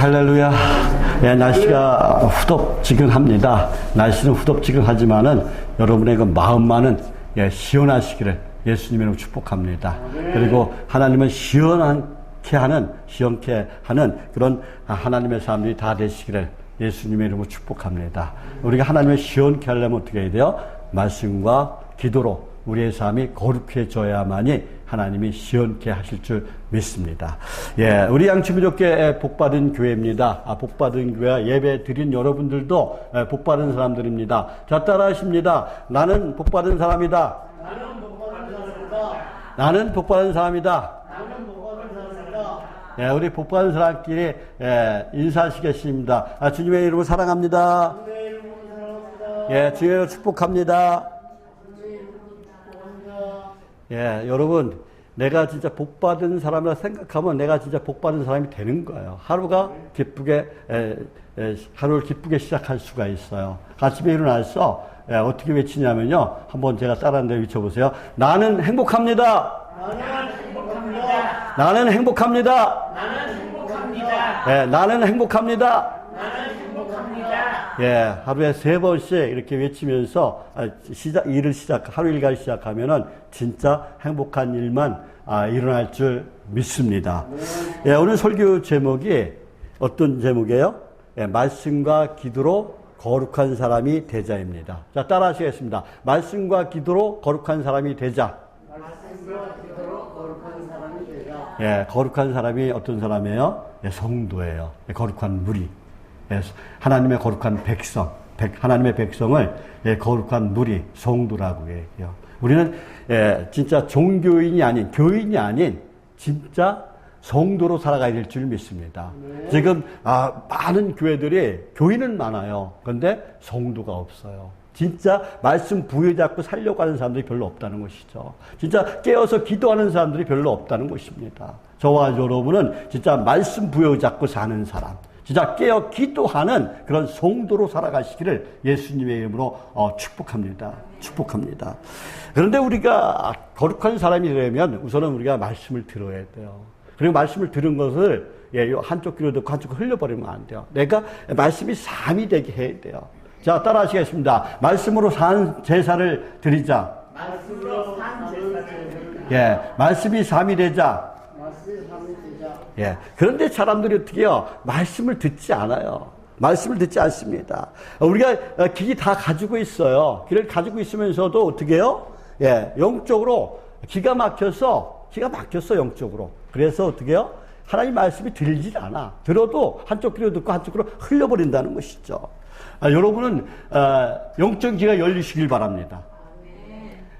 할렐루야. 예, 날씨가 후덥지근합니다. 날씨는 후덥지근하지만은 여러분의 그 마음만은 시원하시기를 예수님으로 축복합니다. 그리고 하나님은 시원케 하는 그런 하나님의 사람들이 다 되시기를 예수님의 이름으로 축복합니다. 우리가 하나님을 시원케 하려면 어떻게 해야 돼요? 말씀과 기도로 우리의 삶이 거룩해져야만이 하나님이 시원케 하실 줄 믿습니다. 예, 우리 양치부족회 복받은 교회입니다. 복받은 교회 예배 드린 여러분들도 복받은 사람들입니다. 자, 따라하십니다. 나는 복받은 사람이다. 나는 복받은 사람이다. 나는 복받은 사람이다. 나는 복받은 사람이다. 예, 우리 복받은 사람끼리 인사하시겠습니다. 주님의 이름으로 사랑합니다. 주님의 이름으로 사랑합니다. 예, 주님의 이름으로 축복합니다. 주님의 이름으로 축복합니다. 예, 여러분, 내가 진짜 복받은 사람이라 생각하면 내가 진짜 복받은 사람이 되는 거예요. 하루가 기쁘게, 하루를 기쁘게 시작할 수가 있어요. 아침에 일어나서 어떻게 외치냐면요. 한번 제가 따라하는 대로 외쳐보세요. 나는 행복합니다. 나는 행복합니다. 나는 행복합니다. 나는 행복합니다. 예, 나는 행복합니다. 나는 행복합니다. 예, 하루에 3번씩 이렇게 외치면서 하루 일과를 시작하면은 진짜 행복한 일만 일어날 줄 믿습니다. 예, 오늘 설교 제목이 어떤 제목이에요? 예, 말씀과 기도로 거룩한 사람이 되자입니다. 자, 따라 하시겠습니다. 말씀과 기도로 거룩한 사람이 되자. 말씀과 기도로 거룩한 사람이 되자. 예, 거룩한 사람이 어떤 사람이에요? 예, 성도예요. 예, 거룩한 무리. 하나님의 거룩한 백성, 하나님의 백성을 거룩한 무리, 성도라고 얘기해요. 우리는 진짜 종교인이 아닌, 교인이 아닌 진짜 성도로 살아가야 될 줄 믿습니다. 네. 지금 많은 교회들이 교인은 많아요. 그런데 성도가 없어요. 진짜 말씀 부여잡고 살려고 하는 사람들이 별로 없다는 것이죠. 진짜 깨어서 기도하는 사람들이 별로 없다는 것입니다. 저와 여러분은 진짜 말씀 부여잡고 사는 사람, 진짜 깨어 기도하는 그런 성도로 살아가시기를 예수님의 이름으로 축복합니다. 축복합니다. 그런데 우리가 거룩한 사람이 되려면 우선은 우리가 말씀을 들어야 돼요. 그리고 말씀을 들은 것을 한쪽 귀로 듣고 한쪽 흘려버리면 안 돼요. 내가 말씀이 삶이 되게 해야 돼요. 자, 따라 하시겠습니다. 말씀으로 산 제사를 드리자. 말씀으로 산 제사를 드리자. 예, 말씀이 삶이 되자. 말씀이 삶이 되자. 예. 그런데 사람들이 어떻게 해요? 말씀을 듣지 않아요. 말씀을 듣지 않습니다. 우리가 길이 다 가지고 있어요. 길을 가지고 있으면서도 어떻게 해요? 예. 영적으로 기가 막혔어, 영적으로. 그래서 어떻게 해요? 하나님 말씀이 들리질 않아. 들어도 한쪽 귀로 듣고 한쪽 귀로 흘려버린다는 것이죠. 여러분은, 영적 귀가 열리시길 바랍니다.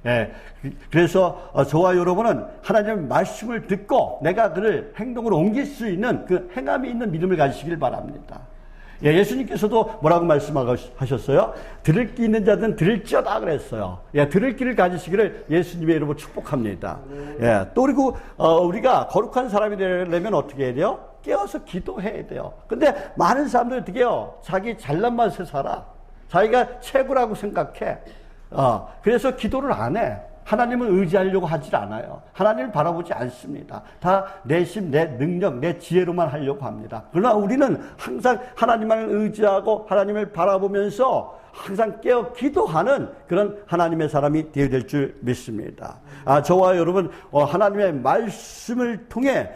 예, 그래서 저와 여러분은 하나님의 말씀을 듣고 내가 그를 행동으로 옮길 수 있는 그 행함이 있는 믿음을 가지시길 바랍니다. 예, 예수님께서도 뭐라고 말씀하셨어요? 들을 귀 있는 자들은 들을지어다 그랬어요. 예, 들을 귀를 가지시기를 예수님의 이름으로 축복합니다. 예, 또 그리고 우리가 거룩한 사람이 되려면 어떻게 해야 돼요? 깨어서 기도해야 돼요. 근데 많은 사람들이 어떻게 해요? 자기 잘난 맛에 살아. 자기가 최고라고 생각해. 그래서 기도를 안 해. 하나님을 의지하려고 하질 않아요. 하나님을 바라보지 않습니다. 다 내 힘, 내 능력, 내 지혜로만 하려고 합니다. 그러나 우리는 항상 하나님만을 의지하고 하나님을 바라보면서 항상 깨어 기도하는 그런 하나님의 사람이 되어야 될 줄 믿습니다. 저와 여러분, 하나님의 말씀을 통해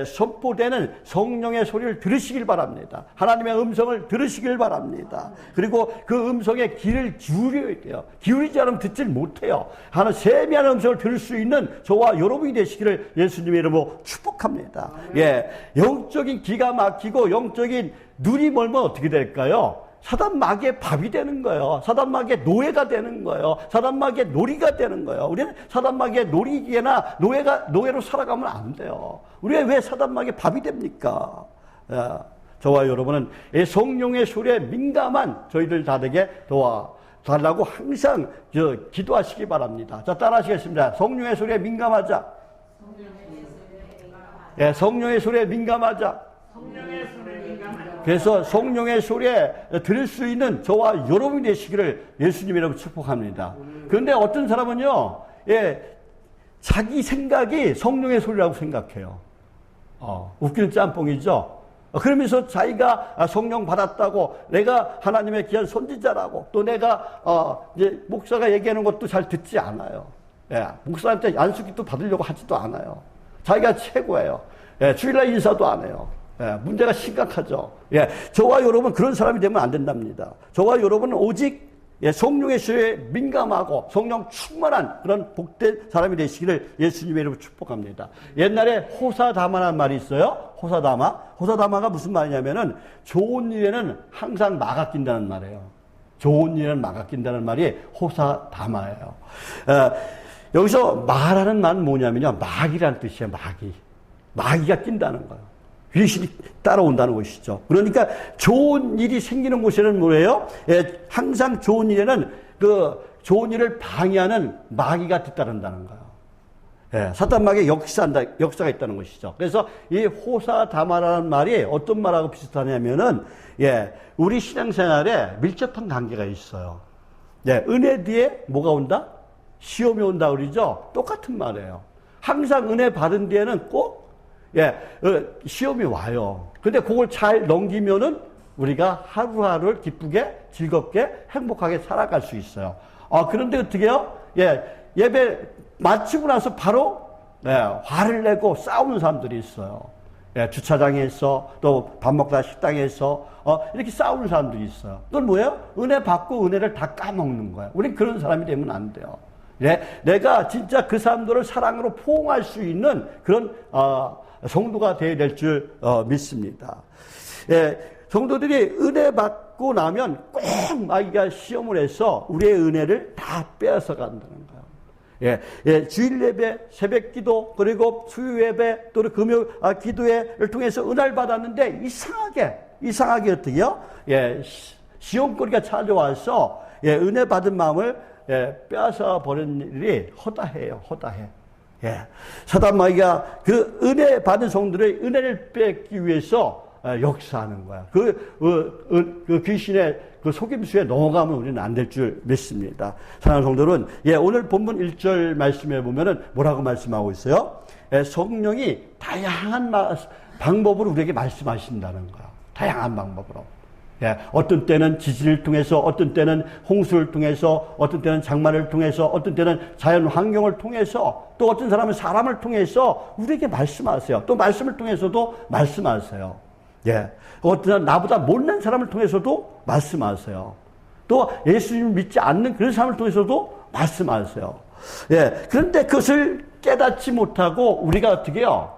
선포되는 성령의 소리를 들으시길 바랍니다. 하나님의 음성을 들으시길 바랍니다. 그리고 그 음성에 귀를 기울여야 돼요. 기울이지 않으면 듣질 못해요. 하나 세미한 음성을 들을 수 있는 저와 여러분이 되시기를 예수님의 이름으로 축복합니다. 예, 영적인 기가 막히고 영적인 눈이 멀면 어떻게 될까요? 사단마귀의 밥이 되는 거예요. 사단마귀의 노예가 되는 거예요. 사단마귀의 놀이가 되는 거예요. 우리는 사단마귀의 놀이기나 노예로 살아가면 안 돼요. 우리가 왜 사단마귀의 밥이 됩니까? 저와 여러분은 이 성령의 소리에 민감한 저희들 다 되게 도와달라고 항상 기도하시기 바랍니다. 자, 따라 하시겠습니다. 성령의 소리에 민감하자. 예, 성령의 소리에 민감하자. 성령의 소리에 민감하자. 그래서 성령의 소리에 들을 수 있는 저와 여러분이 되시기를 예수님이라고 축복합니다. 그런데 어떤 사람은요, 자기 생각이 성령의 소리라고 생각해요. 웃기는 짬뽕이죠. 그러면서 자기가 성령 받았다고, 내가 하나님의 귀한 선지자라고, 또 내가 이제 목사가 얘기하는 것도 잘 듣지 않아요. 예, 목사한테 안수기도 받으려고 하지도 않아요. 자기가 최고예요. 예, 주일날 인사도 안 해요. 예, 문제가 심각하죠. 예, 저와 여러분 그런 사람이 되면 안 된답니다. 저와 여러분은 오직 성령의 수에 민감하고 성령 충만한 그런 복된 사람이 되시기를 예수님의 이름으로 축복합니다. 옛날에 호사다마라는 말이 있어요. 호사다마가 무슨 말이냐면은 좋은 일에는 항상 마가 낀다는 말이에요. 좋은 일에는 마가 낀다는 말이 호사다마예요. 여기서 마라는 말은 뭐냐면요, 마귀라는 뜻이에요. 마귀가 낀다는 거예요. 귀신이 따라온다는 것이죠. 그러니까 좋은 일이 생기는 곳에는 뭐예요? 예, 항상 좋은 일에는 그 좋은 일을 방해하는 마귀가 뒤따른다는 거예요. 예, 사탄 마귀의 역사가 있다는 것이죠. 그래서 이 호사다마라는 말이 어떤 말하고 비슷하냐면은, 예, 우리 신앙생활에 밀접한 관계가 있어요. 예, 은혜 뒤에 뭐가 온다? 시험이 온다 그러죠? 똑같은 말이에요. 항상 은혜 받은 뒤에는 꼭 시험이 와요. 근데 그걸 잘 넘기면은 우리가 하루하루를 기쁘게, 즐겁게, 행복하게 살아갈 수 있어요. 그런데 어떻게 해요? 예배 마치고 나서 바로, 화를 내고 싸우는 사람들이 있어요. 주차장에서, 또 밥 먹다 식당에서, 이렇게 싸우는 사람들이 있어요. 그건 뭐예요? 은혜 받고 은혜를 다 까먹는 거예요. 우린 그런 사람이 되면 안 돼요. 내가 진짜 그 사람들을 사랑으로 포옹할 수 있는 그런, 성도가 되어야 될 줄 믿습니다. 성도들이 은혜 받고 나면 꼭 마귀가 시험을 해서 우리의 은혜를 다 빼앗아 간다는 거예요. 주일 예배, 새벽 기도, 그리고 수요 예배, 또 금요 기도회를 통해서 은혜를 받았는데 이상하게 어떻게요? 시험거리가 찾아와서 은혜 받은 마음을 빼앗아 버리는 일이 허다해요. 사단 마귀가 그 은혜 받은 성들의 은혜를 뺏기 위해서 역사하는 거야. 그 귀신의 그 속임수에 넘어가면 우리는 안 될 줄 믿습니다. 사랑하는 성도는, 오늘 본문 1절 말씀에 보면은 뭐라고 말씀하고 있어요? 성령이 다양한 방법으로 우리에게 말씀하신다는 거야. 다양한 방법으로. 어떤 때는 지진을 통해서, 어떤 때는 홍수를 통해서, 어떤 때는 장마를 통해서, 어떤 때는 자연 환경을 통해서, 또 어떤 사람은 사람을 통해서 우리에게 말씀하세요. 또 말씀을 통해서도 말씀하세요. 어떤 사람, 나보다 못난 사람을 통해서도 말씀하세요. 또 예수님을 믿지 않는 그런 사람을 통해서도 말씀하세요. 그런데 그것을 깨닫지 못하고 우리가 어떻게 해요?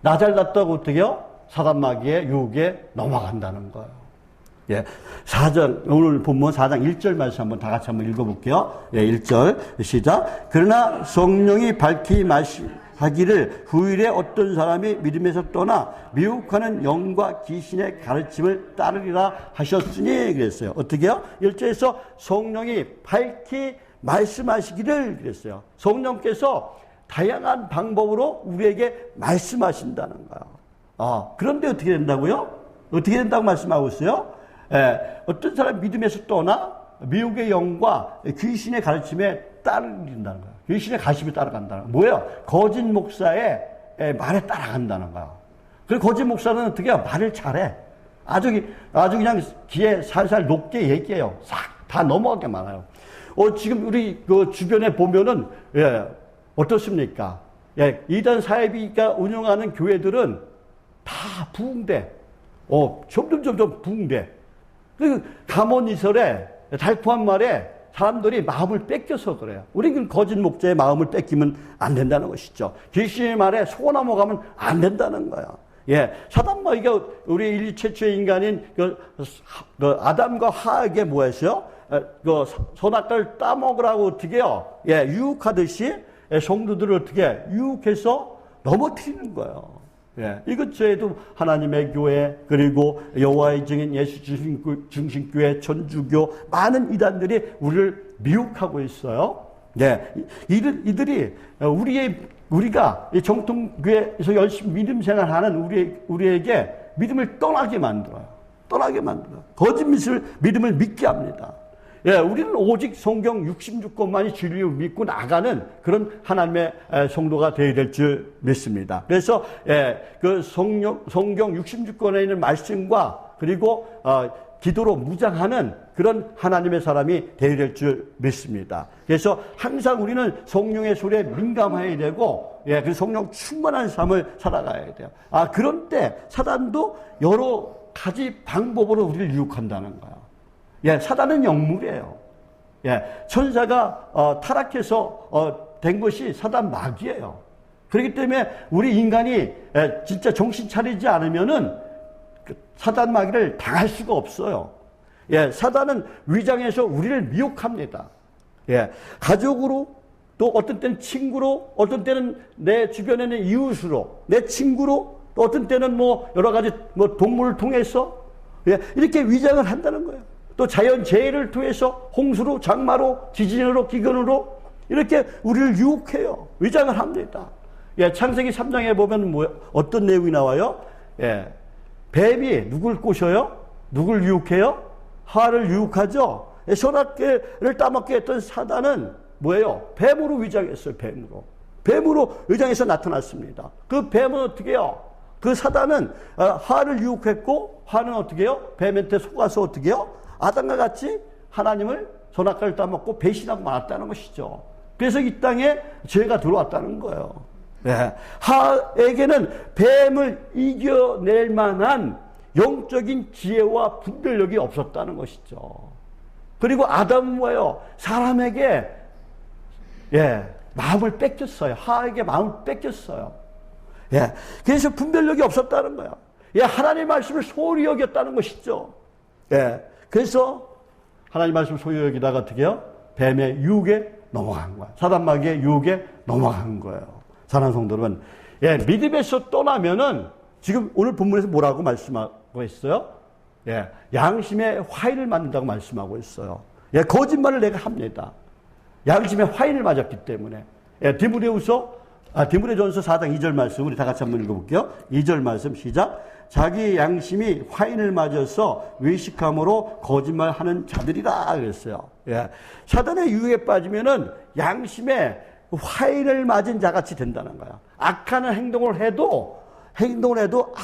나 잘났다고 어떻게 해요? 사단 마귀의 유혹에 넘어간다는 거예요. 4장, 오늘 본문 4장 1절 말씀 한번 다 같이 한번 읽어볼게요. 1절, 시작. 그러나 성령이 밝히 말씀하기를 후일에 어떤 사람이 믿음에서 떠나 미혹하는 영과 귀신의 가르침을 따르리라 하셨으니 그랬어요. 어떻게요? 1절에서 성령이 밝히 말씀하시기를 그랬어요. 성령께서 다양한 방법으로 우리에게 말씀하신다는 거예요. 그런데 어떻게 된다고요? 어떻게 된다고 말씀하고 있어요? 어떤 사람 믿음에서 떠나 미혹의 영과 귀신의 가르침에 따른다는 거예요. 귀신의 가르침에 따라간다는 거예요. 뭐예요? 거짓 목사의 말에 따라간다는 거예요. 그리고 거짓 목사는 어떻게 해요? 말을 잘해. 아주 그냥 귀에 살살 높게 얘기해요. 싹 다 넘어가게 많아요. 지금 우리 그 주변에 보면은, 어떻습니까? 이단 사회비가 운영하는 교회들은 다 부흥돼. 점점 부흥돼. 그 감언이설에 달콤한 말에 사람들이 마음을 뺏겨서 그래요. 우리는 거짓 목자의 마음을 뺏기면 안 된다는 것이죠. 귀신의 말에 속아 넘어가면 안 된다는 거예요. 사단 마귀가 우리 인류 최초의 인간인 그 아담과 하에게 뭐 했어요? 선악과를 따먹으라고 어떻게 해요? 유혹하듯이 성도들을 어떻게 유혹해서 넘어뜨리는 거예요. 이것 저에도 하나님의 교회, 그리고 여호와의 증인 예수 중심교회, 천주교, 많은 이단들이 우리를 미혹하고 있어요. 이들이 우리가 정통교회에서 열심히 믿음 생활하는 우리에게 믿음을 떠나게 만들어요. 거짓 믿음을 믿게 합니다. 예, 우리는 오직 성경 66권만이 진리를 믿고 나가는 그런 하나님의 성도가 되어야 될 줄 믿습니다. 그래서 그 성경 66권에 있는 말씀과 그리고 기도로 무장하는 그런 하나님의 사람이 되어야 될 줄 믿습니다. 그래서 항상 우리는 성령의 소리에 민감해야 되고, 그 성령 충만한 삶을 살아가야 돼요. 그런 때 사단도 여러 가지 방법으로 우리를 유혹한다는 거예요. 사단은 영물이에요. 천사가 타락해서 된 것이 사단 마귀예요. 그렇기 때문에 우리 인간이 진짜 정신 차리지 않으면은 사단 마귀를 당할 수가 없어요. 사단은 위장해서 우리를 미혹합니다. 가족으로, 또 어떤 때는 친구로, 어떤 때는 내 주변에는 이웃으로, 내 친구로, 또 어떤 때는 여러 가지 동물을 통해서 이렇게 위장을 한다는 거예요. 또 자연재해를 통해서 홍수로, 장마로, 지진으로, 기근으로 이렇게 우리를 유혹해요. 위장을 합니다. 창세기 3장에 보면 어떤 내용이 나와요? 뱀이 누굴 꼬셔요? 누굴 유혹해요? 하와를 유혹하죠. 선악과를 따먹게 했던 사단은 뭐예요? 뱀으로 위장했어요. 뱀으로 위장해서 나타났습니다. 그 뱀은 어떻게 해요? 그 사단은 하와를 유혹했고, 하와는 어떻게 해요? 뱀한테 속아서 어떻게 해요? 아담과 같이 하나님을 선악과를 따먹고 배신하고 말았다는 것이죠. 그래서 이 땅에 죄가 들어왔다는 거예요. 하와에게는 뱀을 이겨낼 만한 영적인 지혜와 분별력이 없었다는 것이죠. 그리고 아담은 뭐예요? 사람에게 마음을 뺏겼어요. 하와에게 마음을 뺏겼어요. 그래서 분별력이 없었다는 거예요. 하나님의 말씀을 소홀히 여겼다는 것이죠. 그래서 하나님 말씀을 소홀히 여기다가 어떻게 해요? 뱀의 유혹에 넘어간 거예요. 사단 마귀의 유혹에 넘어간 거예요. 사랑하는 성도 여러분, 믿음에서 떠나면은 지금 오늘 본문에서 뭐라고 말씀하고 있어요? 양심의 화인을 맞는다고 말씀하고 있어요. 거짓말을 내가 합니다. 양심의 화인을 맞았기 때문에. 디모데전서 4장 2절 말씀 우리 다 같이 한번 읽어볼게요. 2절 말씀 시작. 자기 양심이 화인을 맞아서 외식함으로 거짓말하는 자들이라 그랬어요. 사단의 유혹에 빠지면은 양심에 화인을 맞은 자같이 된다는 거야. 악한 행동을 해도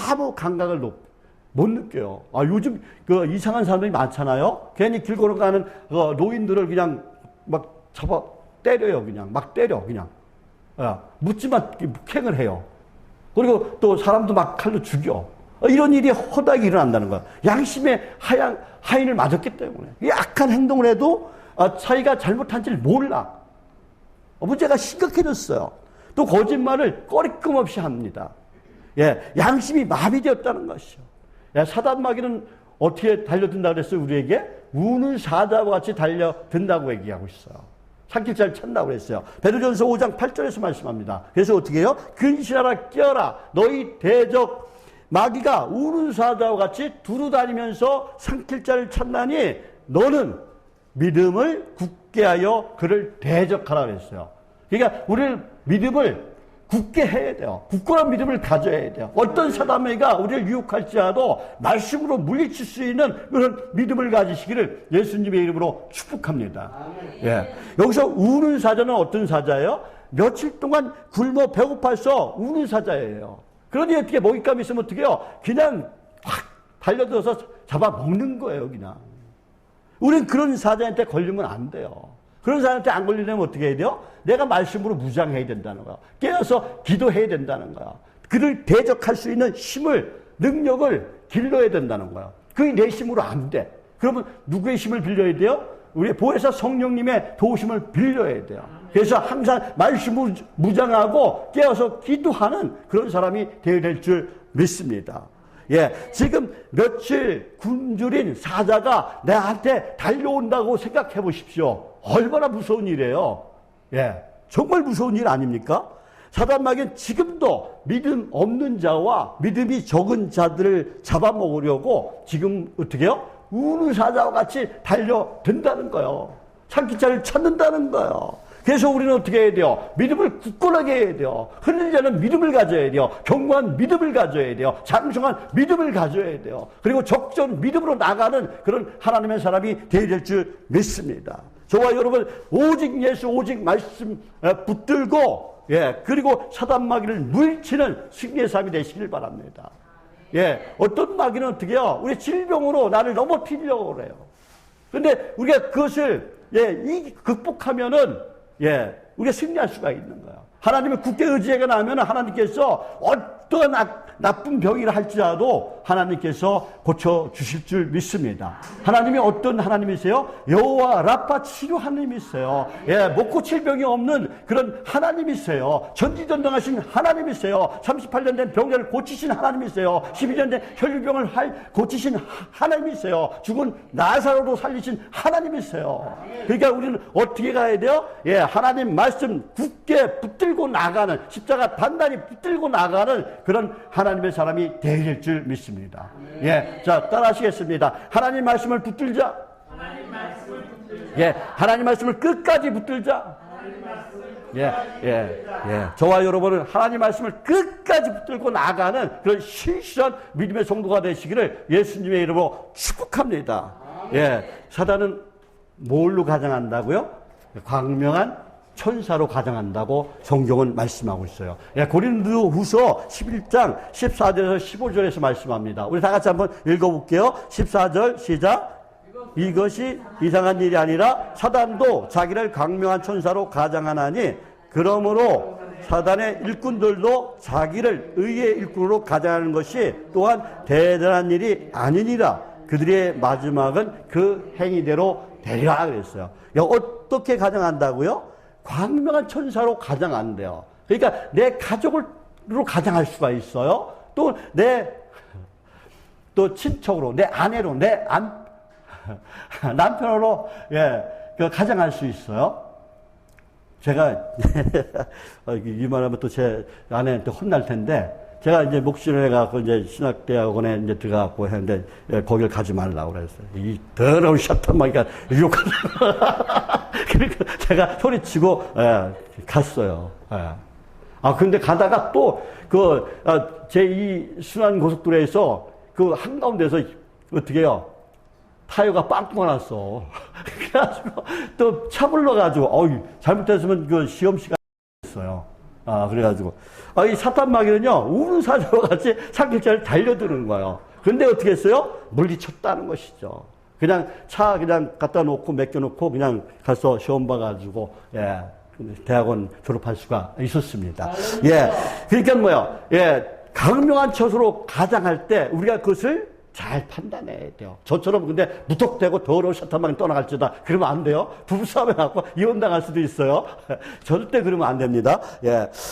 아무 감각을 못 느껴요. 요즘 그 이상한 사람들이 많잖아요. 괜히 길 걸어가는 노인들을 그냥 막 잡아 때려요. 막 때려. 묻지만 묵행을 해요. 그리고 또 사람도 막 칼로 죽여. 이런 일이 허다하게 일어난다는 거야. 양심의 하인을 맞았기 때문에. 이 악한 행동을 해도 자기가 잘못한지를 몰라. 문제가 심각해졌어요. 또 거짓말을 꺼리낌 없이 합니다. 양심이 마비되었다는 것이죠. 사단 마귀는 어떻게 달려든다고 그랬어요? 우리에게 우는 사자와 같이 달려든다고 얘기하고 있어요. 산길자를 찾는다고 그랬어요. 베드로전서 5장 8절에서 말씀합니다. 그래서 어떻게 해요? 근신하라 깨어라 너희 대적 마귀가 우는 사자와 같이 두루다니면서 산길자를 찾나니 너는 믿음을 굳게 하여 그를 대적하라 그랬어요. 그러니까 우리를 믿음을 굳게 해야 돼요. 굳건한 믿음을 가져야 돼요. 어떤 사단마귀가 우리를 유혹할지라도 말씀으로 물리칠 수 있는 그런 믿음을 가지시기를 예수님의 이름으로 축복합니다. 여기서 우는 사자는 어떤 사자예요? 며칠 동안 굶어 배고파서 우는 사자예요. 그러니 어떻게 먹잇감이 있으면 어떻게 해요? 그냥 확 달려들어서 잡아먹는 거예요. 그냥. 우린 그런 사자한테 걸리면 안 돼요. 그런 사람한테 안 걸리려면 어떻게 해야 돼요? 내가 말씀으로 무장해야 된다는 거야. 깨어서 기도해야 된다는 거야. 그를 대적할 수 있는 힘을, 능력을 길러야 된다는 거야. 그게 내 힘으로 안 돼. 그러면 누구의 힘을 빌려야 돼요? 우리 보혜사 성령님의 도우심을 빌려야 돼요. 그래서 항상 말씀으로 무장하고 깨어서 기도하는 그런 사람이 되어야 될 줄 믿습니다. 지금 며칠 굶주린 사자가 나한테 달려온다고 생각해 보십시오. 얼마나 무서운 일이에요. 정말 무서운 일 아닙니까? 사단 마귀는 지금도 믿음 없는 자와 믿음이 적은 자들을 잡아먹으려고 지금 어떻게 해요? 우는 사자와 같이 달려든다는 거예요. 산기차를 찾는다는 거예요. 그래서 우리는 어떻게 해야 돼요? 믿음을 굳건하게 해야 돼요. 흔들리지 않는 믿음을 가져야 돼요. 견고한 믿음을 가져야 돼요. 장성한 믿음을 가져야 돼요. 그리고 적전 믿음으로 나가는 그런 하나님의 사람이 되어야 될 줄 믿습니다. 저와 여러분 오직 예수 오직 말씀 붙들고 그리고 사단 마귀를 물리치는 승리의 삶이 되시길 바랍니다. 어떤 마귀는 어떻게 해요? 우리 질병으로 나를 넘어뜨리려고 그래요. 근데 우리가 그것을 극복하면은 우리가 승리할 수가 있는 거예요. 하나님을 굳게 의지하게 나면 하나님께서 어떤 나쁜 병이라 할지라도 하나님께서 고쳐주실 줄 믿습니다. 하나님이 어떤 하나님이세요? 여호와 라파 치료 하나님이세요. 못 고칠 병이 없는 그런 하나님이세요. 전지전능하신 하나님이세요. 38년 된 병자를 고치신 하나님이세요. 12년 된 혈류병을 고치신 하나님이세요. 죽은 나사로도 살리신 하나님이세요. 그러니까 우리는 어떻게 가야 돼요? 하나님 말씀 굳게 붙들고 나가는, 십자가 단단히 붙들고 나가는 그런 하나님의 사람이 되릴 줄 믿습니다. 자, 따라 하시겠습니다. 하나님 말씀을 붙들자. 하나님 말씀을 끝까지 붙들자. 저와 여러분은 하나님 말씀을 끝까지 붙들고 나가는 그런 신실한 믿음의 성도가 되시기를 예수님의 이름으로 축복합니다. 사단은 뭘로 가장한다고요? 광명한 천사로 가장한다고 성경은 말씀하고 있어요. 고린도후서 11장 14절에서 15절에서 말씀합니다. 우리 다 같이 한번 읽어볼게요. 14절 시작. 이것이 이상한 일이 아니라 사단도 자기를 광명한 천사로 가장하나니 그러므로 사단의 일꾼들도 자기를 의의 일꾼으로 가장하는 것이 또한 대단한 일이 아니니라. 그들의 마지막은 그 행위대로 되리라 그랬어요. 어떻게 가장한다고요? 광명한 천사로 가장한대요. 그러니까 내 가족으로 가장할 수가 있어요. 또 친척으로, 내 아내로, 남편으로 가장할 수 있어요. 제가 이 말하면 또 제 아내한테 혼날 텐데, 제가 이제 목신을 해갖고 이제 신학대학원에 이제 들어가고 했는데, 거길 가지 말라고 그랬어요. 이 더러운 샤탄마귀가 유혹하다가. 그러니까 제가 소리치고, 갔어요. 근데 가다가 또, 제2 순환고속도로에서 그 한가운데서 어떻게 해요? 타이어가 빵꾸가 났어. 그래가지고 또 차 불러가지고, 잘못했으면 그 시험 시간이 있어요. 그래가지고. 이 사탄마귀는요, 우는 사자와 같이 산길자를 달려드는 거예요. 근데 어떻게 했어요? 물리쳤다는 것이죠. 그냥 차 그냥 갖다 놓고 맡겨놓고 그냥 가서 시험 봐가지고, 대학원 졸업할 수가 있었습니다. 그러니까 뭐요? 강명한 처소로 가장할 때 우리가 그것을 잘 판단해야 돼요. 저처럼 근데 무턱대고 더러운 샤탄마귀 떠나갈지다. 그러면 안 돼요. 부부싸움에 갖고 이혼당할 수도 있어요. 절대 그러면 안 됩니다.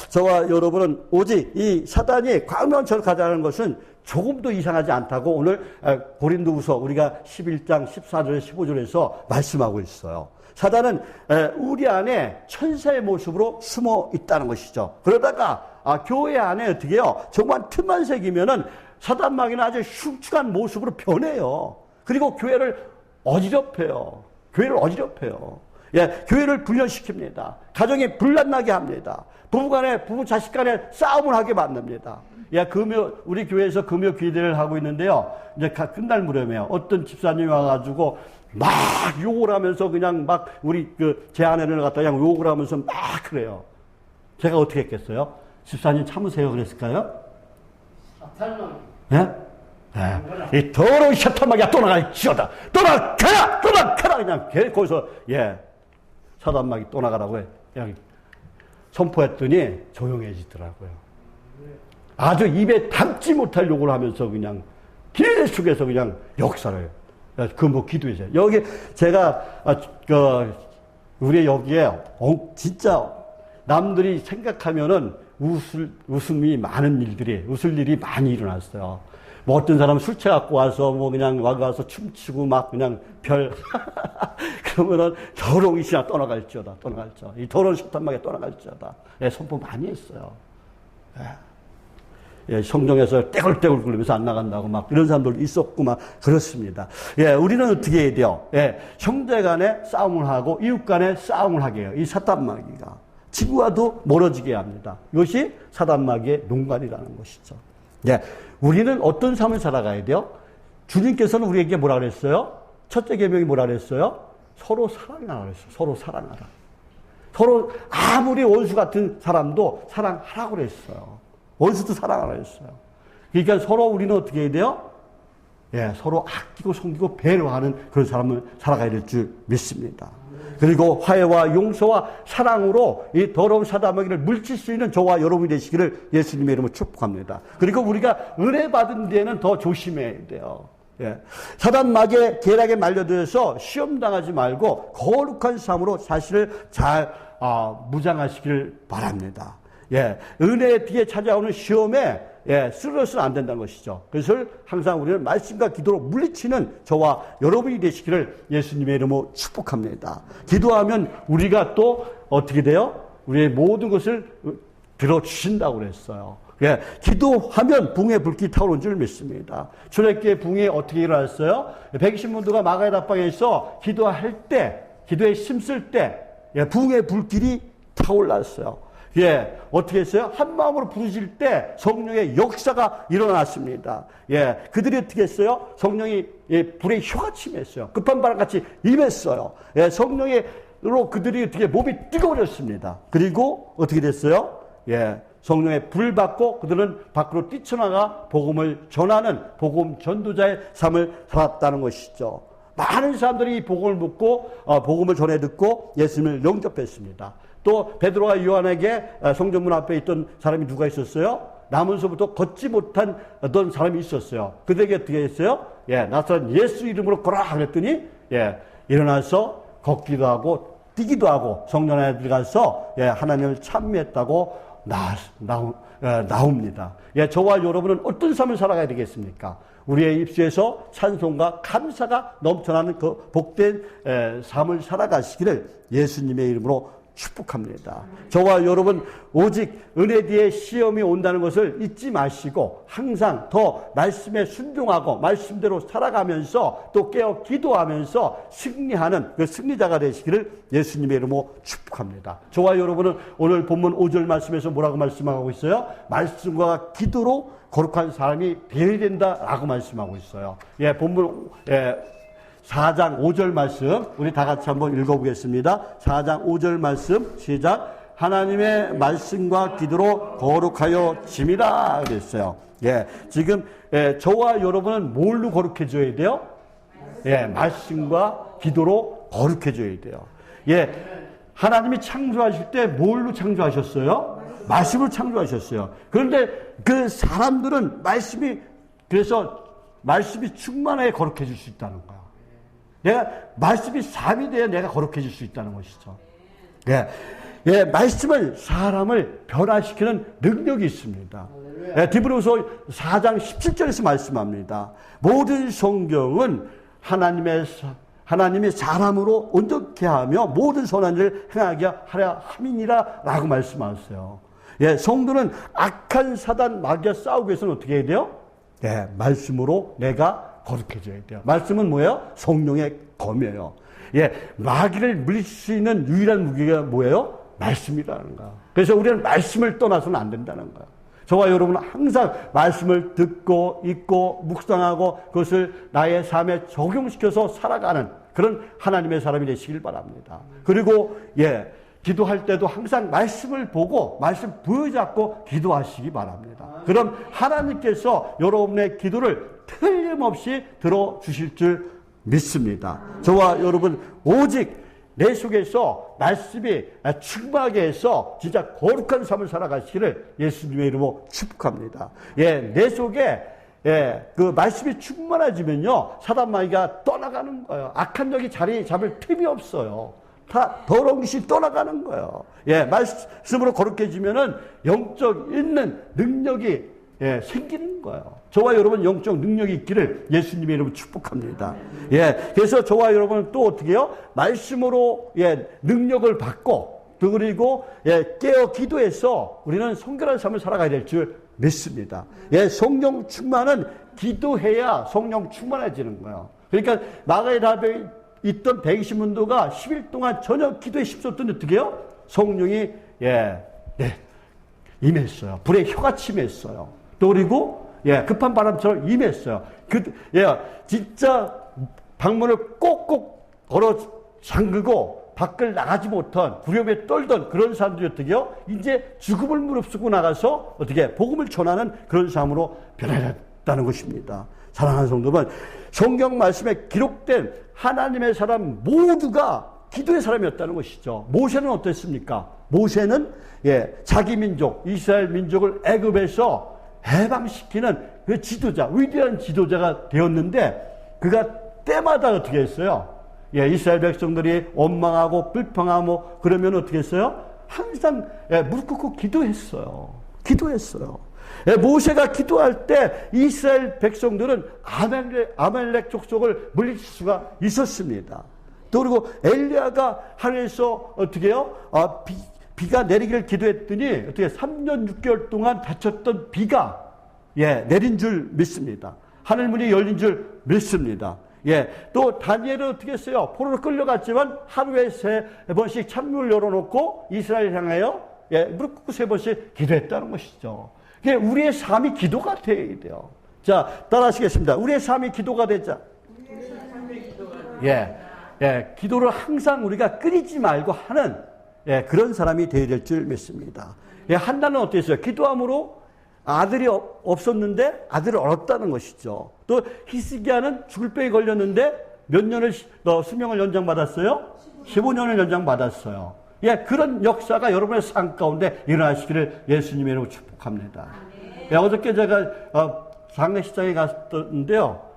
저와 여러분은 오직 이 사단이 광명처럼 가자는 것은 조금도 이상하지 않다고 오늘 고린도후서 우리가 11장 14절에 15절에서 말씀하고 있어요. 사단은 우리 안에 천사의 모습으로 숨어 있다는 것이죠. 그러다가 교회 안에 어떻게 해요? 정말 틈만 새기면은 사단 마귀는 아주 흉측한 모습으로 변해요. 그리고 교회를 어지럽혀요. 교회를 분열시킵니다. 가정이 불난나게 합니다. 부부간에, 부부 자식 간에 싸움을 하게 만듭니다. 우리 교회에서 금요 기대를 하고 있는데요. 이제 끝날 무렵이에요. 어떤 집사님이 와가지고 막 욕을 하면서 그냥 막 우리 제 아내를 갖다 그냥 욕을 하면서 막 그래요. 제가 어떻게 했겠어요? 집사님 참으세요 그랬을까요? 이 더러운 샤탄마귀야 떠나갈지어다. 떠나가라 그냥 거기서 사단마귀 떠나가라고 선포했더니 조용해지더라고요. 아주 입에 담지 못할 욕을 하면서 그냥 계속해서 그냥 역사를 기도해줘요. 여기 제가 우리 여기에 진짜 남들이 생각하면은 웃음이 많은 웃을 일이 많이 일어났어요. 뭐 어떤 사람은 술 취해갖고 와서 뭐 그냥 와서 춤추고 막 그냥 그러면은 더러운 이시나 떠나갈지어다. 이 더러운 샤탄마귀 떠나갈지어다. 선포 많이 했어요. 예, 성경에서 떼굴떼굴 굴리면서 안 나간다고 막 이런 사람들도 있었고 막 그렇습니다. 예, 우리는 어떻게 해야 돼요? 예, 형제 간에 싸움을 하고 이웃 간에 싸움을 하게 해요. 이 사단마귀가. 지구와도 멀어지게 합니다. 이것이 사단마귀의 농간이라는 것이죠. 예, 우리는 어떤 삶을 살아가야 돼요? 주님께서는 우리에게 뭐라 그랬어요? 첫째 계명이 뭐라 그랬어요? 서로 사랑하라 그랬어요. 서로 사랑하라. 서로 아무리 원수 같은 사람도 사랑하라고 그랬어요. 원수도 사랑하라 그랬어요. 그러니까 서로 우리는 어떻게 해야 돼요? 예, 서로 아끼고 섬기고 배려하는 그런 사람을 살아가야 될 줄 믿습니다. 그리고 화해와 용서와 사랑으로 이 더러운 사단마귀를 물칠 수 있는 저와 여러분이 되시기를 예수님의 이름으로 축복합니다. 그리고 우리가 은혜 받은 데에는 더 조심해야 돼요. 예. 사단마귀의 계략에 말려들어서 시험당하지 말고 거룩한 삶으로 자신을 잘 무장하시길 바랍니다. 예. 은혜 뒤에 찾아오는 시험에 쓰러져서는 안 된다는 것이죠. 그것을 항상 우리는 말씀과 기도로 물리치는 저와 여러분이 되시기를 예수님의 이름으로 축복합니다. 기도하면 우리가 또 어떻게 돼요? 우리의 모든 것을 들어주신다고 그랬어요. 예, 기도하면 붕에 불길이 타오르는 줄 믿습니다. 출애굽기의 붕이 어떻게 일어났어요? 120문도가 마가의 답방에서 기도할 때, 기도에 힘쓸 때, 붕의 불길이 타올랐어요. 예, 어떻게 했어요? 한 마음으로 부르실 때 성령의 역사가 일어났습니다. 예, 그들이 어떻게 했어요? 성령이 불의 혀같이 임했어요. 급한 바람같이 임했어요. 예, 성령으로 그들이 어떻게 몸이 뜨거워졌습니다. 그리고 어떻게 됐어요? 예, 성령의 불 받고 그들은 밖으로 뛰쳐나가 복음을 전하는 복음 전도자의 삶을 살았다는 것이죠. 많은 사람들이 이 복음을 묻고 복음을 전해 듣고 예수님을 영접했습니다. 또 베드로와 요한에게 성전문 앞에 있던 사람이 누가 있었어요? 남은서부터 걷지 못한 어떤 사람이 있었어요. 그들에게 어떻게 했어요? 예, 나사렛 예수 이름으로 걸어라 그랬더니 일어나서 걷기도 하고 뛰기도 하고 성전 안에 들어가서 하나님을 찬미했다고 나옵니다. 저와 여러분은 어떤 삶을 살아가야 되겠습니까? 우리의 입술에서 찬송과 감사가 넘쳐나는 그 복된 삶을 살아가시기를 예수님의 이름으로 축복합니다. 저와 여러분 오직 은혜 뒤에 시험이 온다는 것을 잊지 마시고 항상 더 말씀에 순종하고 말씀대로 살아가면서 또 깨어 기도하면서 승리하는 그 승리자가 되시기를 예수님의 이름으로 축복합니다. 저와 여러분은 오늘 본문 5절 말씀에서 뭐라고 말씀하고 있어요? 말씀과 기도로 거룩한 사람이 되어야 된다라고 말씀하고 있어요. 본문 4장 5절 말씀 우리 다 같이 한번 읽어보겠습니다. 4장 5절 말씀 시작. 하나님의 말씀과 기도로 거룩하여 짐이라 그랬어요. 지금 저와 여러분은 뭘로 거룩해져야 돼요? 말씀과 기도로 거룩해져야 돼요. 하나님이 창조하실 때 뭘로 창조하셨어요? 말씀으로 창조하셨어요. 그런데 그 사람들은 그래서 말씀이 충만하게 거룩해질 수 있다는 거야. 말씀이 삶이 돼야 내가 거룩해질 수 있다는 것이죠. 말씀은 사람을 변화시키는 능력이 있습니다. 디브리서 4장 17절에서 말씀합니다. 모든 성경은 하나님이 사람으로 온전케 하며 모든 선한 일을 행하게 하려 함이니라 라고 말씀하셨어요. 성도는 악한 사단 마귀와 싸우기 위해서는 어떻게 해야 돼요? 말씀으로 내가 거룩해져야 돼요. 말씀은 뭐예요? 성령의 검이에요. 마귀를 물릴 수 있는 유일한 무기가 뭐예요? 말씀이라는 거야. 그래서 우리는 말씀을 떠나서는 안 된다는 거야. 저와 여러분은 항상 말씀을 듣고 읽고 묵상하고 그것을 나의 삶에 적용시켜서 살아가는 그런 하나님의 사람이 되시길 바랍니다. 그리고 기도할 때도 항상 말씀을 보고 말씀 부여잡고 기도하시기 바랍니다. 그럼 하나님께서 여러분의 기도를 틀림없이 들어주실 줄 믿습니다. 저와 여러분 오직 내 속에서 말씀이 충만하게 해서 진짜 거룩한 삶을 살아가시기를 예수님의 이름으로 축복합니다. 내 속에 그 말씀이 충만해지면요 사단마귀가 떠나가는 거예요. 악한 적이 자리 잡을 틈이 없어요. 다 더러운 것이 떠나가는 거예요. 말씀으로 거룩해지면은 영적 있는 능력이 생기는 거예요. 저와 여러분 영적 능력이 있기를 예수님의 이름으로 축복합니다. 그래서 저와 여러분은 또 어떻게 해요? 말씀으로 능력을 받고 또 그리고 깨어 기도해서 우리는 성결한 삶을 살아가야 될 줄 믿습니다. 예, 성령 충만은 기도해야 성령 충만해지는 거예요. 그러니까 마가의 답에 있던 120문도가 10일 동안 전혀 기도에 힘썼더니 어떻게 해요? 성령이 임했어요. 불의 혀같이 임했어요. 또 그리고 급한 바람처럼 임했어요. 진짜 방문을 꼭꼭 걸어 잠그고 밖을 나가지 못한 두려움에 떨던 그런 사람들이 어떻게 해요? 이제 죽음을 무릅쓰고 나가서 어떻게 복음을 전하는 그런 삶으로 변해졌다는 것입니다. 사랑하는 성도분, 성경 말씀에 기록된 하나님의 사람 모두가 기도의 사람이었다는 것이죠. 모세는 어땠습니까? 모세는 자기 민족 이스라엘 민족을 애굽에서 해방시키는 그 지도자, 위대한 지도자가 되었는데 그가 때마다 어떻게 했어요? 이스라엘 백성들이 원망하고 불평하고 그러면 어떻게 했어요? 항상 무릎 꿇고 기도했어요. 모세가 기도할 때 이스라엘 백성들은 아말렉 족속을 물리칠 수가 있었습니다. 또 그리고 엘리야가 하늘에서 어떻게 해요? 비가 내리기를 기도했더니 어떻게 3년 6개월 동안 닫혔던 비가 내린 줄 믿습니다. 하늘문이 열린 줄 믿습니다. 또 다니엘은 어떻게 했어요? 포로로 끌려갔지만 하루에 3번씩 찬문을 열어놓고 이스라엘 향하여 무릎 꿇고 3번씩 기도했다는 것이죠. 우리의 삶이 기도가 되어야 돼요. 자, 따라하시겠습니다. 우리의 삶이 기도가 되자. 기도를 항상 우리가 끊이지 말고 하는 그런 사람이 되어야 될 줄 믿습니다. 한나는 어땠어요? 기도함으로 아들이 없었는데 아들을 얻었다는 것이죠. 또 히스기야는 죽을 병에 걸렸는데 몇 년을 수명을 연장받았어요? 15년을 연장받았어요. 그런 역사가 여러분의 삶 가운데 일어나시기를 예수님의 이름으로 축복합니다. 어저께 제가 장례식장에 갔는데요.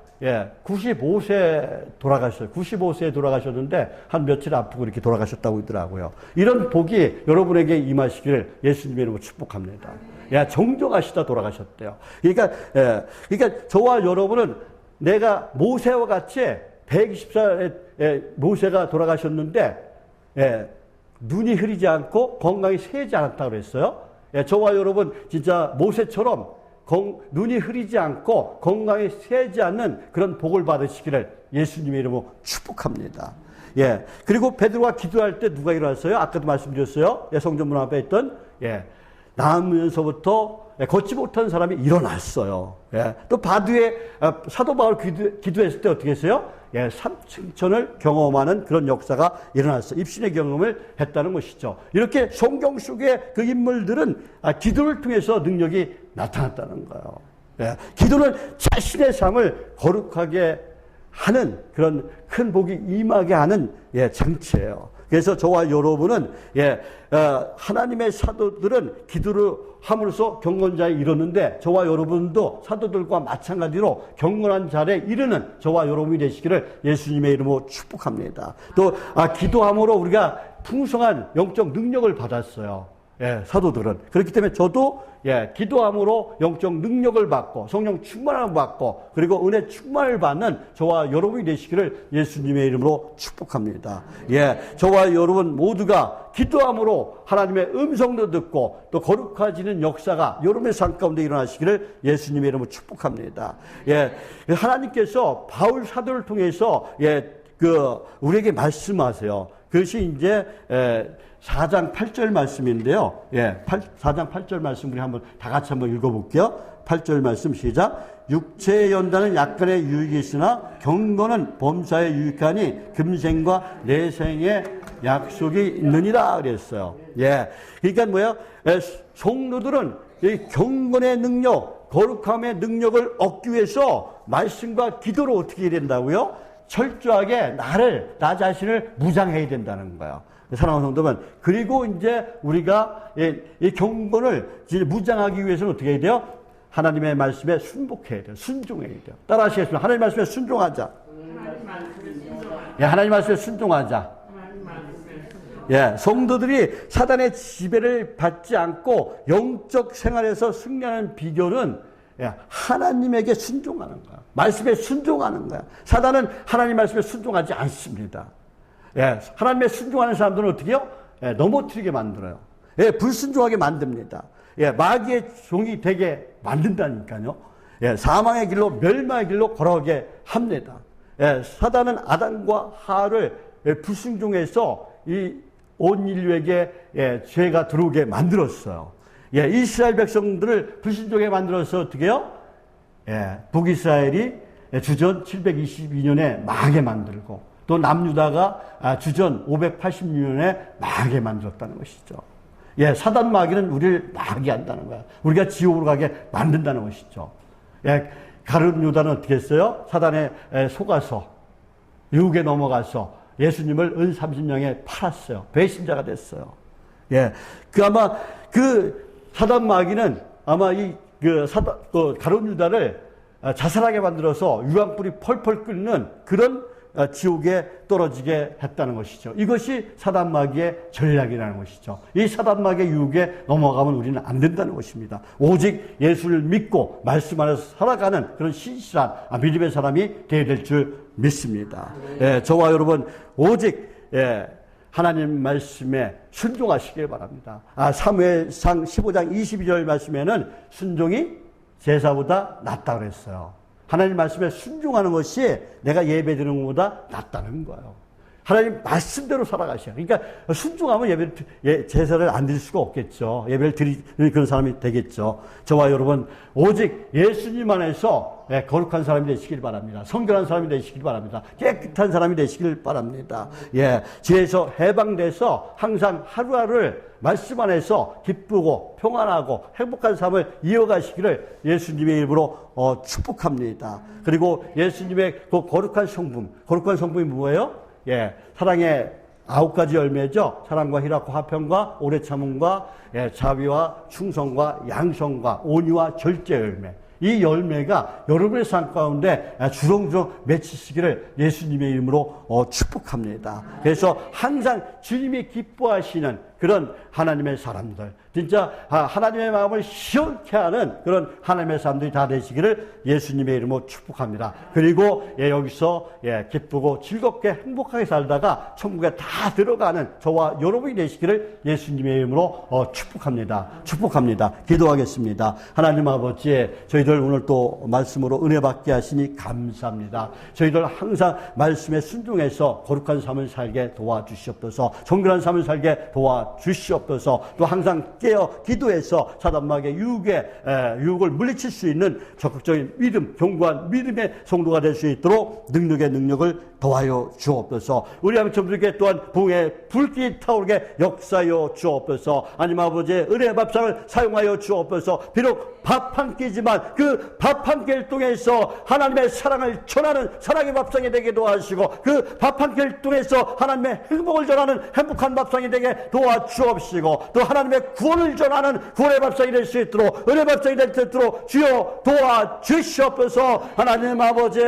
95세 돌아가셨어요. 95세에 돌아가셨는데 한 며칠 아프고 이렇게 돌아가셨다고 하더라고요. 이런 복이 여러분에게 임하시기를 예수님의 이름으로 축복합니다. 정정하시다 돌아가셨대요. 그러니까 저와 여러분은 내가 모세와 같이 120살에 모세가 돌아가셨는데 눈이 흐리지 않고 건강이 쇠지 않았다고 그랬어요. 저와 여러분 진짜 모세처럼 눈이 흐리지 않고 건강이 쇠지 않는 그런 복을 받으시기를 예수님의 이름으로 축복합니다. 그리고 베드로가 기도할 때 누가 일어났어요? 아까도 말씀드렸어요. 성전문 앞에 있던 나으면서부터 걷지 못한 사람이 일어났어요. 또 바두에 사도 바울 기도했을 때 어떻게 했어요? 삼층천을 경험하는 그런 역사가 일어났어요. 입신의 경험을 했다는 것이죠. 이렇게 성경 속의 그 인물들은 기도를 통해서 능력이 나타났다는 거예요. 기도는 자신의 삶을 거룩하게 하는 그런 큰 복이 임하게 하는 장치예요. 그래서 저와 여러분은 하나님의 사도들은 기도를 함으로써 경건자에 이르는데 저와 여러분도 사도들과 마찬가지로 경건한 자리에 이르는 저와 여러분이 되시기를 예수님의 이름으로 축복합니다. 또 기도함으로 우리가 풍성한 영적 능력을 받았어요. 사도들은. 그렇기 때문에 저도 기도함으로 영적 능력을 받고 성령 충만함을 받고 그리고 은혜 충만을 받는 저와 여러분이 되시기를 예수님의 이름으로 축복합니다. 저와 여러분 모두가 기도함으로 하나님의 음성도 듣고 또 거룩해지는 역사가 여러분의 삶 가운데 일어나시기를 예수님의 이름으로 축복합니다. 하나님께서 바울 사도를 통해서 우리에게 말씀하세요. 그것이 이제 4장 8절 말씀인데요. 4장 8절 말씀 우리 다 같이 한번 읽어볼게요. 8절 말씀 시작. 육체의 연단은 약간의 유익이 있으나 경건은 범사에 유익하니 금생과 내생의 약속이 있느니라 그랬어요. 그러니까 뭐예요? 성도들은 이 경건의 능력, 거룩함의 능력을 얻기 위해서 말씀과 기도로 어떻게 해야 된다고요? 철저하게 나 자신을 무장해야 된다는 거예요. 사랑하는 성도분, 그리고 이제 우리가 이 경건을 무장하기 위해서는 어떻게 해야 돼요? 하나님의 말씀에 순복해야 돼요. 순종해야 돼요. 따라하시겠습니다. 하나님의 말씀에 순종하자. 하나님의 말씀에 순종하자. 성도들이 사단의 지배를 받지 않고 영적 생활에서 승리하는 비결은 하나님에게 순종하는 거야. 말씀에 순종하는 거야. 사단은 하나님 말씀에 순종하지 않습니다. 하나님의 순종하는 사람들은 어떻게 해요? 넘어뜨리게 만들어요. 불순종하게 만듭니다. 마귀의 종이 되게 만든다니까요. 사망의 길로 멸망의 길로 걸어가게 합니다. 사단은 아담과 하와를 불순종해서 이 온 인류에게 죄가 들어오게 만들었어요. 이스라엘 백성들을 불순종하게 만들어서 어떻게 해요? 북이스라엘이 주전 722년에 망하게 만들고 또 남유다가 주전 586년에 망하게 만들었다는 것이죠. 사단 마귀는 우리를 망하게 한다는 거야. 우리가 지옥으로 가게 만든다는 것이죠. 가룟 유다는 어떻게 했어요? 사단에 속아서 유혹에 넘어가서 예수님을 은 30명에 팔았어요. 배신자가 됐어요. 아마 사단 마귀는 아마 가룟 유다를 자살하게 만들어서 유황불이 펄펄 끓는 그런 지옥에 떨어지게 했다는 것이죠. 이것이 사단 마귀의 전략이라는 것이죠. 이 사단 마귀의 유혹에 넘어가면 우리는 안 된다는 것입니다. 오직 예수를 믿고 말씀 안에서 살아가는 그런 신실한 믿음의 사람이 되어야 될 줄 믿습니다. 저와 여러분 오직 하나님 말씀에 순종하시길 바랍니다. 사무엘상 15장 22절 말씀에는 순종이 제사보다 낫다고 그랬어요. 하나님 말씀에 순종하는 것이 내가 예배드리는 것보다 낫다는 거예요. 하나님 말씀대로 살아가셔야. 그러니까 순종하면 제사를 안 드릴 수가 없겠죠. 예배를 드리는 그런 사람이 되겠죠. 저와 여러분 오직 예수님 안에서 거룩한 사람이 되시길 바랍니다. 성결한 사람이 되시길 바랍니다. 깨끗한 사람이 되시길 바랍니다. 죄에서 해방돼서 항상 하루하루를 말씀 안에서 기쁘고 평안하고 행복한 삶을 이어가시기를 예수님의 이름으로 축복합니다. 그리고 예수님의 그 거룩한 성품이 뭐예요? 사랑의 9가지 열매죠. 사랑과 희락과 화평과 오래 참음과 자비와 충성과 양성과 온유와 절제 열매. 이 열매가 여러분의 삶 가운데 주렁주렁 맺히시기를 예수님의 이름으로 축복합니다. 그래서 항상 주님이 기뻐하시는 그런 하나님의 사람들, 진짜 하나님의 마음을 시원케 하는 그런 하나님의 사람들이 다 되시기를 예수님의 이름으로 축복합니다. 그리고 여기서 기쁘고 즐겁게 행복하게 살다가 천국에 다 들어가는 저와 여러분이 되시기를 예수님의 이름으로 축복합니다. 기도하겠습니다. 하나님 아버지, 저희들 오늘 또 말씀으로 은혜 받게 하시니 감사합니다. 저희들 항상 말씀에 순종해서 거룩한 삶을 살게 도와주시옵소서. 정결한 삶을 살게 도와주시옵소서. 또 항상 깨어 기도해서 사단마귀의 유혹을 물리칠 수 있는 적극적인 믿음, 견고한 믿음의 성도가 될 수 있도록 능력을 더하여 주옵소서. 우리 아버지께 또한 붕에 불길이 타오르게 역사하여 주옵소서. 하나님 아버지 은혜의 밥상을 사용하여 주옵소서. 비록 밥 한 끼지만 그 밥 한 끼를 통해서 하나님의 사랑을 전하는 사랑의 밥상이 되게 도와주시고 그 밥 한 끼를 통해서 하나님의 행복을 전하는 행복한 밥상이 되게 도와주옵시고 또 하나님의 구원을 전하는 구원의 밥상이 될 수 있도록 은혜의 밥상이 될 수 있도록 주여 도와주시옵소서. 하나님 아버지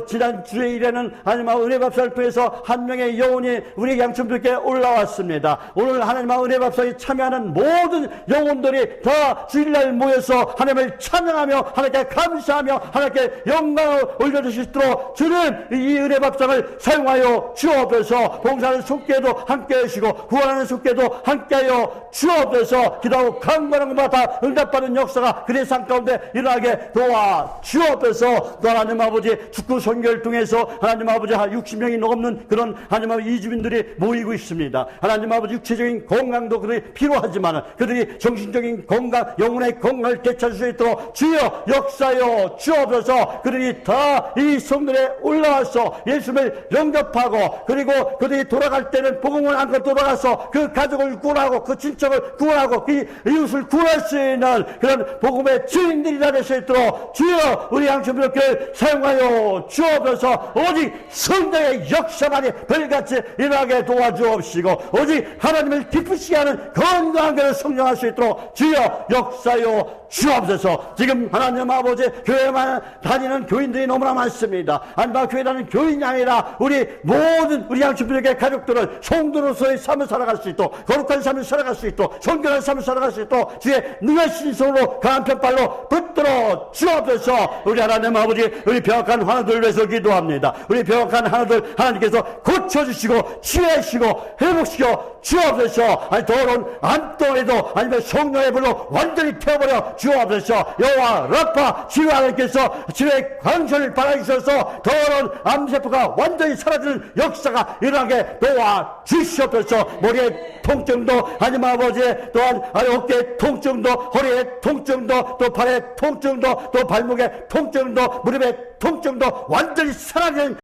지난 주일에는 하나님 은혜 밥상을 통해서 한 명의 영혼이 우리 양천교회에 올라왔습니다. 오늘 하나님 은혜 밥상에 참여하는 모든 영혼들이 다 주일날 모여서 하나님을 찬양하며 하나님께 감사하며 하나님께 영광을 올려주시도록 주는 이 은혜 밥상을 사용하여 주옵소서. 봉사하는 손길도 함께 하시고 구원하는 손길도 함께 하여 주옵소서. 기도하고 간구하는 것마다 응답받는 역사가 그의 삶 가운데 일어나게 도와주옵소서. 또 하나님 아버지 축구 선교를 통해서 하나님 아버지 한 60명이 넘는 그런 하나님 아버지 이주민들이 모이고 있습니다. 하나님 아버지 육체적인 건강도 그들이 필요하지만 그들이 정신적인 건강, 영혼의 건강을 되찾을 수 있도록 주여 역사여 주옵소서. 그들이 다 이 성전에 올라와서 예수를 영접하고 그리고 그들이 돌아갈 때는 복음을 안고 돌아가서 그 가족을 구원하고 그 친척을 구원하고 그 이웃을 구원할 수 있는 그런 복음의 주인들이 다 될 수 있도록 주여 우리 양천교회를 사용하여 주옵소서. 오직 성령의 역사만이 별같이 일어나게 도와주옵시고 오직 하나님을 기쁘시게 하는 건강한 것을 성령할 수 있도록 주여 역사여 주옵소서. 지금 하나님 아버지 교회만 다니는 교인들이 너무나 많습니다. 아니면 교회 다니는 교인이 아니라 우리 모든 우리 양심들에게 가족들은 성도로서의 삶을 살아갈 수 있도록, 거룩한 삶을 살아갈 수 있도록, 성결한 삶을 살아갈 수 있도록 주의 능한 신성으로 강한 편발로 붙들어 주옵소서. 우리 하나님 아버지, 우리 병약한 하나들 위해서 기도합니다. 우리 병약한 하나들 하나님께서 고쳐주시고 치유하시고 회복시켜 주옵소서. 아니 더러운 암덩이도 아니면 성령의 불로 완전히 태워버려 주옵소서. 여호와 라파 치유 하나님께서 치유의 광선을 발하셔서 더러운 암세포가 완전히 사라지는 역사가 일어나게 도와 주시옵소서. 머리의 통증도 하나님 아버지, 또한 어깨의 통증도, 허리의 통증도, 또 발의 통증도, 또 발목의 통증도, 무릎의 통증도 완전히 사라지는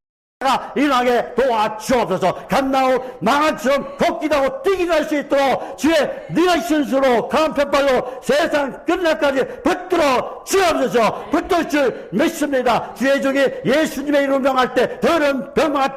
일어나게 도와주옵소서. 갓나온 망아처럼 걷기도 하고 뛰기도 할 수 있도록 주의 능한 신수로 강한 편발로 세상 끝날까지 붙들어 주옵소서. 붙들 줄 믿습니다. 주의 종이 예수님의 이름을 명할 때 더러운 병만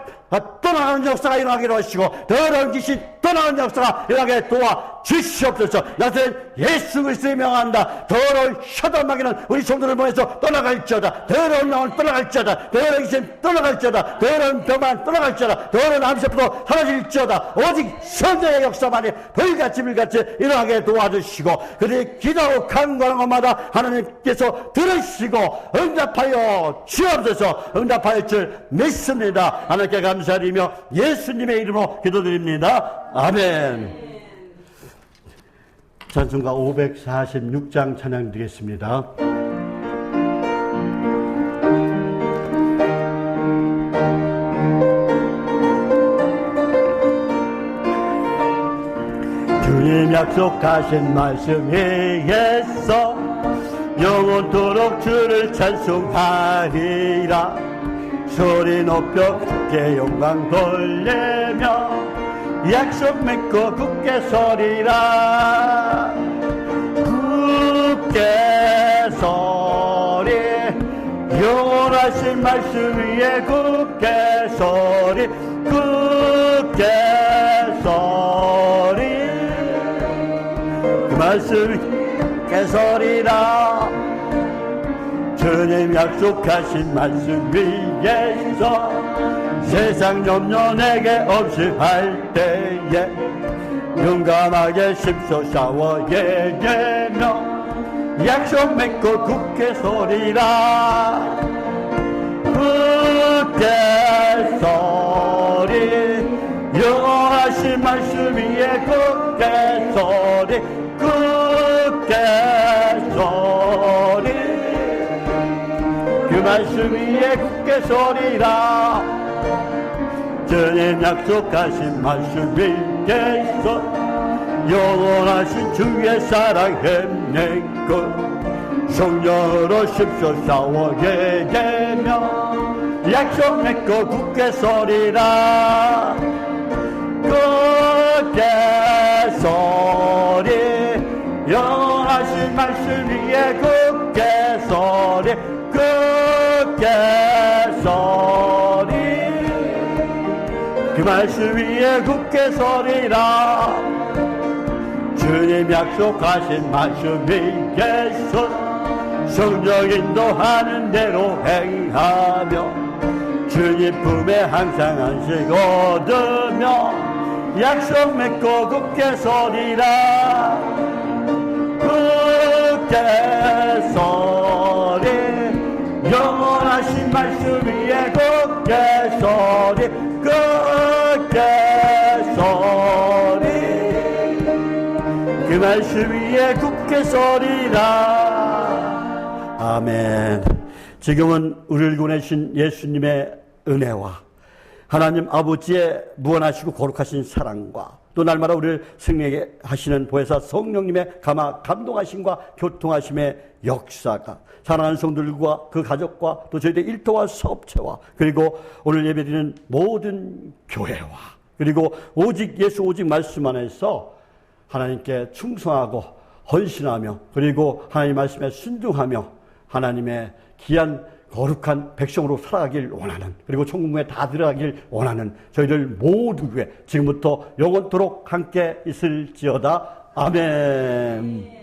떠나가는 역사가 일어나기로 하시고 더러운 귀신 떠나가는 역사가 일어나게 도와 주시옵소서. 나는 예수 그리스도의 명한다. 더러운 셔단마귀는 우리 성도를 보내서 떠나갈지어다. 더러운 영은 떠나갈지어다. 더러운 귀신 떠나갈지어다. 더러운 병만 떠나갈지어다. 더러운 암세포도 사라질지어다. 오직 성령의 역사만이 불같이 일어나게 도와주시고 그들이 기도하고 간구하는 것마다 하나님께서 들으시고 응답하여 주옵소서. 응답할 줄 믿습니다. 하나님께 감사드리며 예수님의 이름으로 기도드립니다. 아멘. 찬송가 546장 찬양 드리겠습니다. 주님 약속하신 말씀 위에서 영원토록 주를 찬송하리라. 소리 높여 굳게 영광 돌리며 약속 맺고 굳게 서리라. 굳게 서리 영원하신 말씀 위에 굳게 서리. 굳게 서리 그 말씀 굳게 서리라. 주님 약속하신 말씀 위에서 세상 염려 내게 없이 할 때에 용감하게 심소사워 예개며 약속 맺고 굳게 서리라. 굳게 서리 영원하신 말씀 위에 굳게 서리. 굳게 서리 그 말씀 위에 굳게 서리라. 주님 약속하신 말씀 위에서 영원하신 주의 사랑 힘내고 성령으로 심소사워 예개며 약속 맺고 굳게 서리라. 굳게 서리 영원하신 말씀 위에 굳게 서리. 굳게 서리 그 말씀 위에 굳게 서리라. 주님 약속하신 말씀 위에서 성령 인도하는 대로 행하며 주님 품에 항상 안식 얻으며 약속 맺고 굳게 서리라. 굳게 서리 영원하신 말씀 위에 굳게 서리. 굳게 서리 그 말씀 위에 굳게 서리라. 아멘. 지금은 우리를 보내신 예수님의 은혜와 하나님 아버지의 무한하시고 거룩하신 사랑과 또 날마다 우리를 승리하게 하시는 보혜사 성령님의 감동하심과 교통하심의 역사가 사랑하는 성도들과 그 가족과 또 저희들의 일터와 사업체와 그리고 오늘 예배드리는 모든 교회와 그리고 오직 예수 오직 말씀 안에서 하나님께 충성하고 헌신하며 그리고 하나님 말씀에 순종하며 하나님의 귀한 거룩한 백성으로 살아가길 원하는 그리고 천국에 다 들어가길 원하는 저희들 모두에 지금부터 영원토록 함께 있을지어다. 아멘.